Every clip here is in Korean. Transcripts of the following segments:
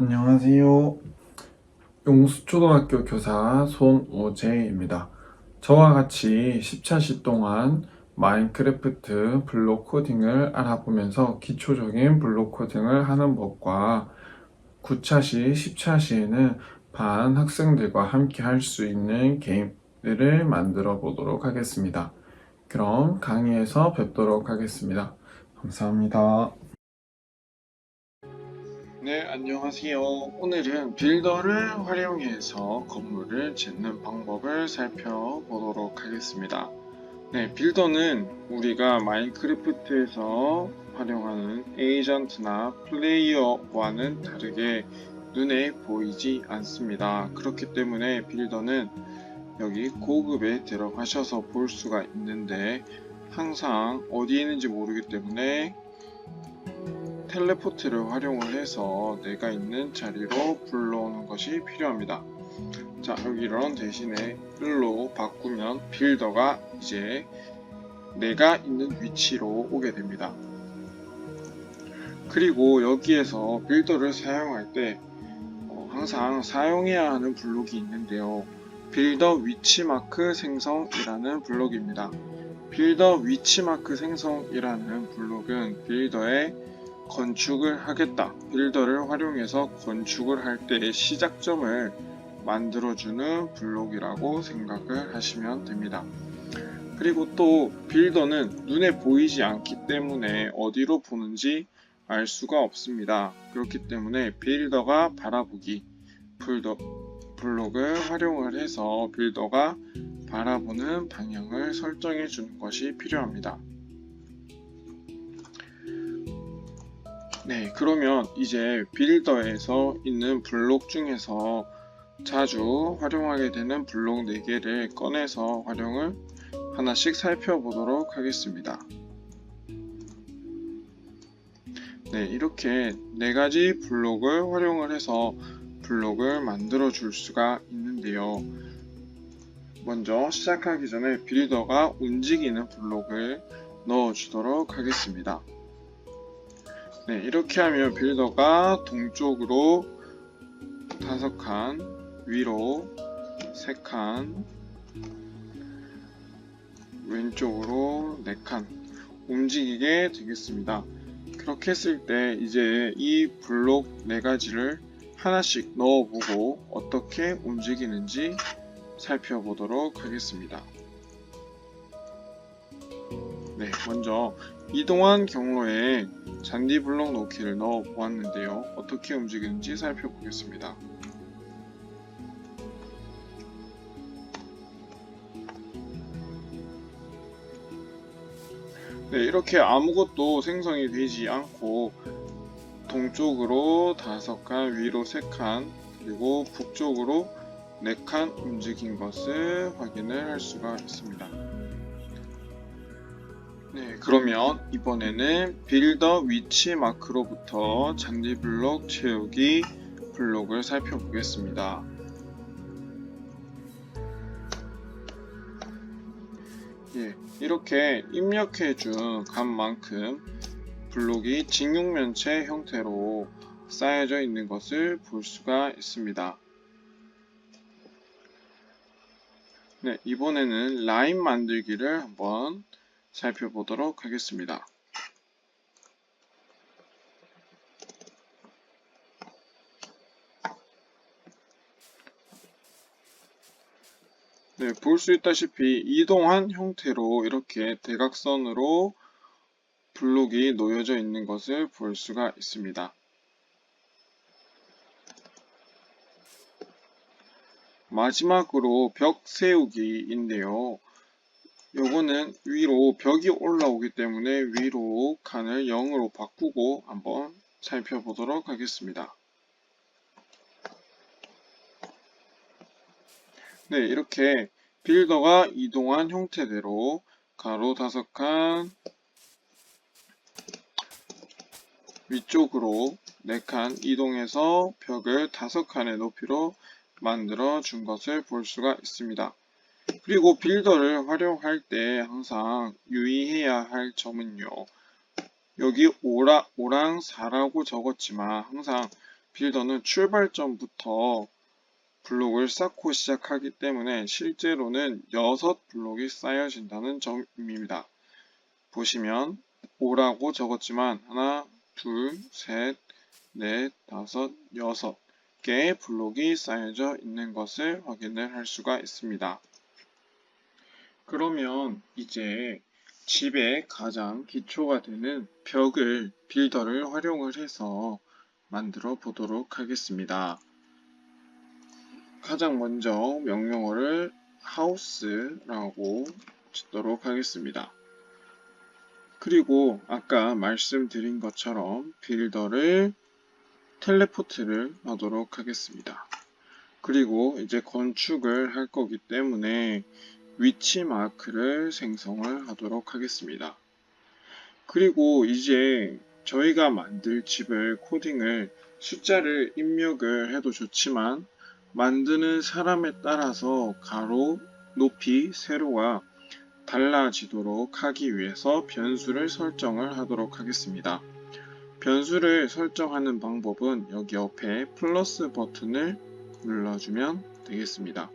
안녕하세요. 용수초등학교 교사 손우재입니다. 저와 같이 10차시 동안 마인크래프트 블록 코딩을 알아보면서 기초적인 블록 코딩을 하는 법과 9차시, 10차시에는 반 학생들과 함께 할 수 있는 게임들을 만들어 보도록 하겠습니다. 그럼 강의에서 뵙도록 하겠습니다. 감사합니다. 네, 안녕하세요. 오늘은 빌더를 활용해서 건물을 짓는 방법을 살펴보도록 하겠습니다. 네, 빌더는 우리가 마인크래프트에서 활용하는 에이전트나 플레이어와는 다르게 눈에 보이지 않습니다. 그렇기 때문에 빌더는 여기 고급에 들어가셔서 볼 수가 있는데 항상 어디에 있는지 모르기 때문에 텔레포트를 활용을 해서 내가 있는 자리로 불러오는 것이 필요합니다. 자, 여기 런 대신에 을로 바꾸면 빌더가 이제 내가 있는 위치로 오게 됩니다. 그리고 여기에서 빌더를 사용할 때 항상 사용해야 하는 블록이 있는데요. 빌더 위치마크 생성이라는 블록입니다. 빌더 위치마크 생성이라는 블록은 빌더의 건축을 하겠다, 빌더를 활용해서 건축을 할 때의 시작점을 만들어주는 블록이라고 생각을 하시면 됩니다. 그리고 또 빌더는 눈에 보이지 않기 때문에 어디로 보는지 알 수가 없습니다. 그렇기 때문에 빌더가 바라보기 블록을 활용을 해서 빌더가 바라보는 방향을 설정해 주는 것이 필요합니다. 네, 그러면 이제 빌더에서 있는 블록 중에서 자주 활용하게 되는 블록 4개를 꺼내서 활용을 하나씩 살펴보도록 하겠습니다. 네, 이렇게 4가지 블록을 활용을 해서 블록을 만들어 줄 수가 있는데요. 먼저 시작하기 전에 빌더가 움직이는 블록을 넣어 주도록 하겠습니다. 네, 이렇게 하면 빌더가 동쪽으로 5칸, 위로 3칸, 왼쪽으로 4칸 움직이게 되겠습니다. 그렇게 했을 때 이제 이 블록 4가지를 하나씩 넣어보고 어떻게 움직이는지 살펴보도록 하겠습니다. 네, 먼저 이동한 경로에 잔디 블록 놓기를 넣어 보았는데요. 어떻게 움직이는지 살펴보겠습니다. 네, 이렇게 아무것도 생성이 되지 않고 동쪽으로 5칸, 위로 3칸, 그리고 북쪽으로 4칸 움직인 것을 확인을 할 수가 있습니다. 네, 그러면 이번에는 빌더 위치 마크로부터 잔디 블록 채우기 블록을 살펴보겠습니다. 예, 이렇게 입력해준 값만큼 블록이 직육면체 형태로 쌓여져 있는 것을 볼 수가 있습니다. 네, 이번에는 라인 만들기를 한번 살펴보도록 하겠습니다. 네, 볼 수 있다시피 이동한 형태로 이렇게 대각선으로 블록이 놓여져 있는 것을 볼 수가 있습니다. 마지막으로 벽 세우기인데요. 요거는 위로 벽이 올라오기 때문에 위로 칸을 0으로 바꾸고 한번 살펴보도록 하겠습니다. 네, 이렇게 빌더가 이동한 형태대로 가로 5칸, 위쪽으로 4칸 이동해서 벽을 5칸의 높이로 만들어 준 것을 볼 수가 있습니다. 그리고 빌더를 활용할 때 항상 유의해야 할 점은요. 여기 오랑 4라고 적었지만 항상 빌더는 출발점부터 블록을 쌓고 시작하기 때문에 실제로는 6블록이 쌓여진다는 점입니다. 보시면 5라고 적었지만 하나, 둘, 셋, 넷, 다섯, 6개의 블록이 쌓여져 있는 것을 확인을 할 수가 있습니다. 그러면 이제 집의 가장 기초가 되는 벽을 빌더를 활용을 해서 만들어 보도록 하겠습니다. 가장 먼저 명령어를 house라고 짓도록 하겠습니다. 그리고 아까 말씀드린 것처럼 빌더를 텔레포트를 하도록 하겠습니다. 그리고 이제 건축을 할 거기 때문에 위치 마크를 생성을 하도록 하겠습니다. 그리고 이제 저희가 만들 집을 코딩을 숫자를 입력을 해도 좋지만 만드는 사람에 따라서 가로, 높이, 세로가 달라지도록 하기 위해서 변수를 설정을 하도록 하겠습니다. 변수를 설정하는 방법은 여기 옆에 플러스 버튼을 눌러주면 되겠습니다.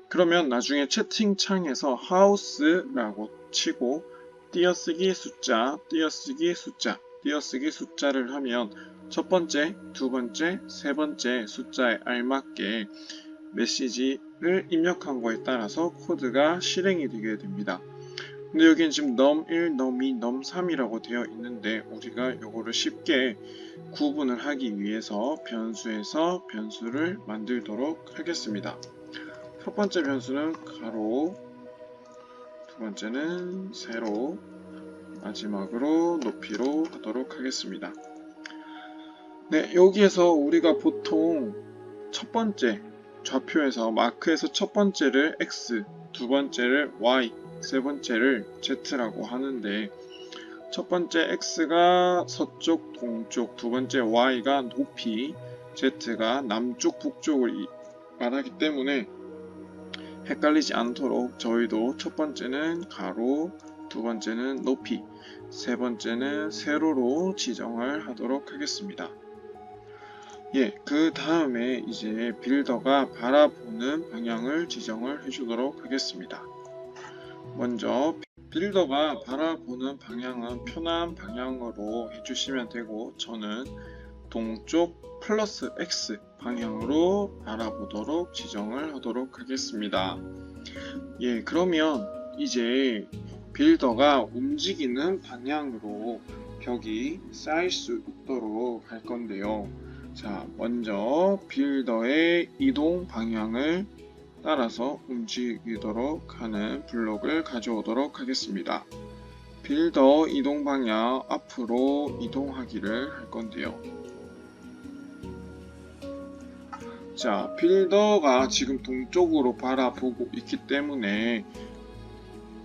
그러면 나중에 채팅창에서 house라고 치고 띄어쓰기 숫자, 띄어쓰기 숫자, 띄어쓰기 숫자를 하면 첫 번째, 두 번째, 세 번째 숫자에 알맞게 메시지를 입력한 거에 따라서 코드가 실행이 되게 됩니다. 근데 여기는 지금 num1, num2, num3이라고 되어 있는데 우리가 이거를 쉽게 구분을 하기 위해서 변수에서 변수를 만들도록 하겠습니다. 첫 번째 변수는 가로, 두 번째는 세로, 마지막으로 높이로 하도록 하겠습니다. 네, 여기에서 우리가 보통 첫 번째 좌표에서 마크에서 첫 번째를 X, 두 번째를 Y, 세 번째를 Z라고 하는데 첫 번째 X가 서쪽, 동쪽, 두 번째 Y가 높이, Z가 남쪽, 북쪽을 말하기 때문에 헷갈리지 않도록 저희도 첫 번째는 가로, 두 번째는 높이, 세 번째는 세로로 지정을 하도록 하겠습니다. 예, 그 다음에 이제 빌더가 바라보는 방향을 지정을 해주도록 하겠습니다. 먼저 빌더가 바라보는 방향은 편한 방향으로 해주시면 되고 저는 동쪽 플러스 X 방향으로 바라보도록 지정을 하도록 하겠습니다. 예, 그러면 이제 빌더가 움직이는 방향으로 벽이 쌓일 수 있도록 할 건데요. 자, 먼저 빌더의 이동 방향을 따라서 움직이도록 하는 블록을 가져오도록 하겠습니다. 빌더 이동 방향 앞으로 이동하기를 할 건데요. 자, 빌더가 지금 동쪽으로 바라보고 있기 때문에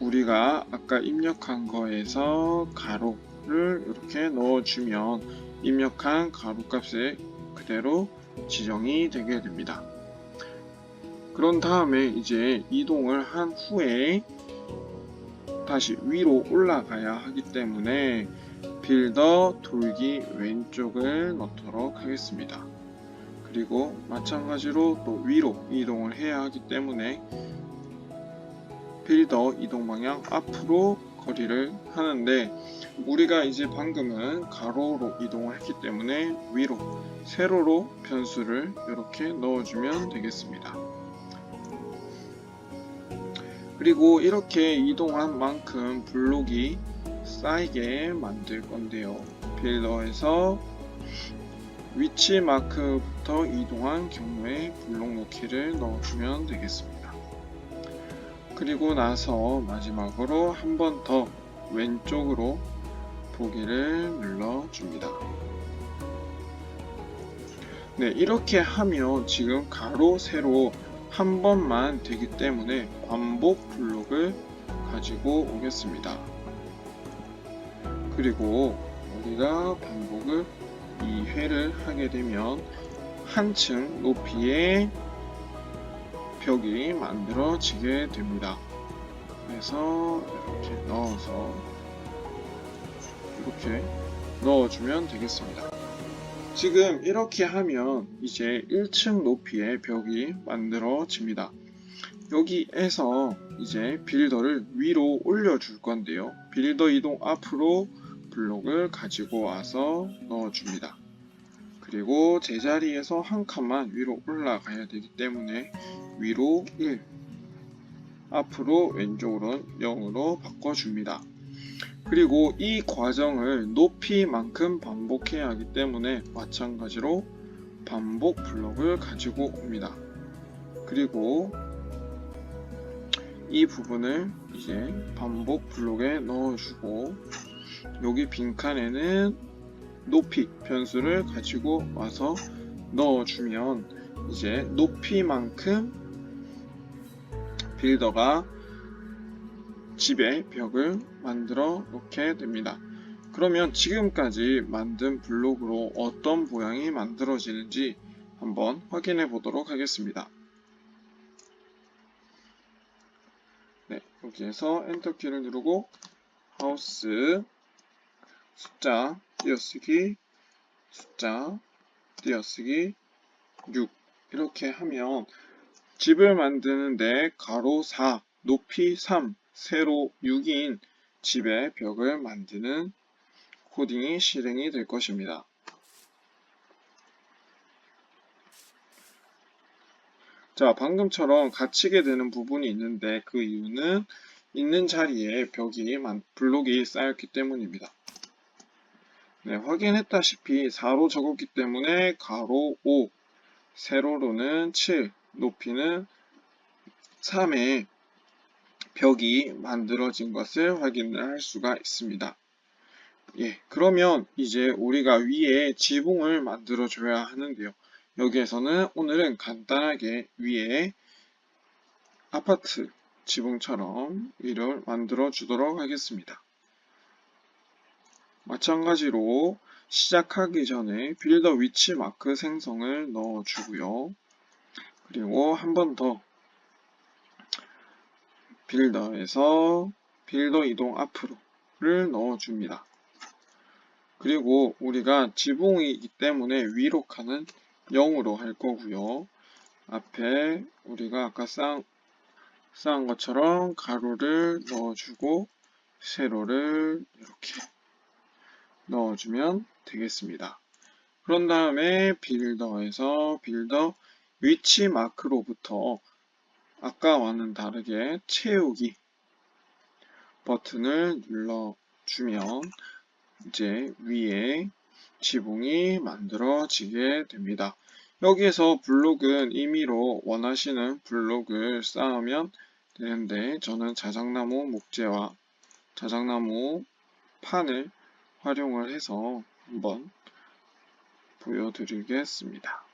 우리가 아까 입력한 거에서 가로를 이렇게 넣어주면 입력한 가로 값에 그대로 지정이 되게 됩니다. 그런 다음에 이제 이동을 한 후에 다시 위로 올라가야 하기 때문에 빌더 돌기 왼쪽을 넣도록 하겠습니다. 그리고 마찬가지로 또 위로 이동을 해야 하기 때문에 빌더 이동 방향 앞으로 거리를 하는데 우리가 이제 방금은 가로로 이동을 했기 때문에 위로 세로로 변수를 이렇게 넣어주면 되겠습니다. 그리고 이렇게 이동한 만큼 블록이 쌓이게 만들 건데요. 빌더에서 위치 마크부터 이동한 경우에 블록 놓기를 넣어주면 되겠습니다. 그리고 나서 마지막으로 한 번 더 왼쪽으로 보기를 눌러줍니다. 네, 이렇게 하면 지금 가로, 세로 한 번만 되기 때문에 반복 블록을 가지고 오겠습니다. 그리고 우리가 반복을 2회를 하게 되면 한층 높이의 벽이 만들어지게 됩니다. 그래서 이렇게 넣어서 이렇게 넣어주면 되겠습니다. 지금 이렇게 하면 이제 1층 높이의 벽이 만들어집니다. 여기에서 이제 빌더를 위로 올려줄 건데요. 빌더 이동 앞으로 블록을 가지고 와서 넣어줍니다. 그리고 제자리에서 한 칸만 위로 올라가야 되기 때문에 위로 1, 앞으로 왼쪽으로는 0으로 바꿔줍니다. 그리고 이 과정을 높이만큼 반복해야 하기 때문에 마찬가지로 반복 블록을 가지고 옵니다. 그리고 이 부분을 이제 반복 블록에 넣어주고 여기 빈칸에는 높이 변수를 가지고 와서 넣어주면 이제 높이만큼 빌더가 집의 벽을 만들어 놓게 됩니다. 그러면 지금까지 만든 블록으로 어떤 모양이 만들어지는지 한번 확인해 보도록 하겠습니다. 네, 여기에서 엔터키를 누르고 하우스 숫자 띄어쓰기 숫자 띄어쓰기 6 이렇게 하면 집을 만드는데 가로 4, 높이 3, 세로 6인 집의 벽을 만드는 코딩이 실행이 될 것입니다. 자, 방금처럼 갇히게 되는 부분이 있는데 그 이유는 있는 자리에 블록이 쌓였기 때문입니다. 네, 확인했다시피 4로 적었기 때문에 가로 5, 세로로는 7, 높이는 3의 벽이 만들어진 것을 확인을 할 수가 있습니다. 예, 그러면 이제 우리가 위에 지붕을 만들어 줘야 하는데요. 여기에서는 오늘은 간단하게 위에 아파트 지붕처럼 위를 만들어 주도록 하겠습니다. 마찬가지로 시작하기 전에 빌더 위치 마크 생성을 넣어 주고요. 그리고 한 번 더 빌더에서 빌더 이동 앞으로를 넣어 줍니다. 그리고 우리가 지붕이기 때문에 위로 칸은 0으로 할 거고요. 앞에 우리가 아까 쌓은 것처럼 가로를 넣어주고 세로를 이렇게 넣어주면 되겠습니다. 그런 다음에 빌더에서 빌더 위치 마크로부터 아까와는 다르게 채우기 버튼을 눌러주면 이제 위에 지붕이 만들어지게 됩니다. 여기에서 블록은 임의로 원하시는 블록을 쌓으면 되는데 저는 자작나무 목재와 자작나무 판을 활용을 해서 한번 보여드리겠습니다.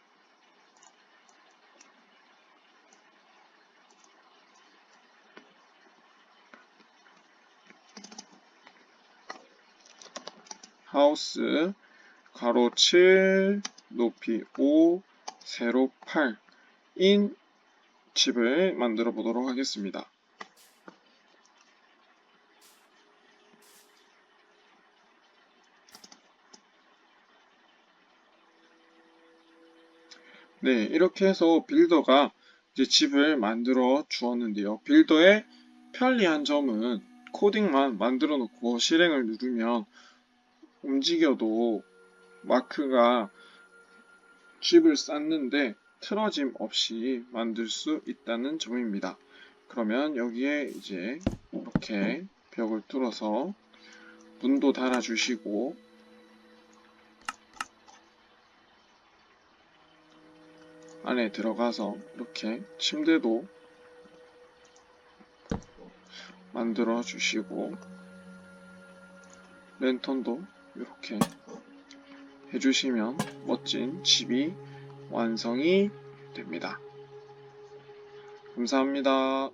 하우스 가로 7 높이 5 세로 8인 집을 만들어 보도록 하겠습니다. 네, 이렇게 해서 빌더가 이제 집을 만들어 주었는데요. 빌더의 편리한 점은 코딩만 만들어 놓고 실행을 누르면 움직여도 마크가 집을 쌓는데 틀어짐 없이 만들 수 있다는 점입니다. 그러면 여기에 이제 이렇게 벽을 뚫어서 문도 달아주시고 안에 들어가서 이렇게 침대도 만들어 주시고 랜턴도 이렇게 해주시면 멋진 집이 완성이 됩니다. 감사합니다.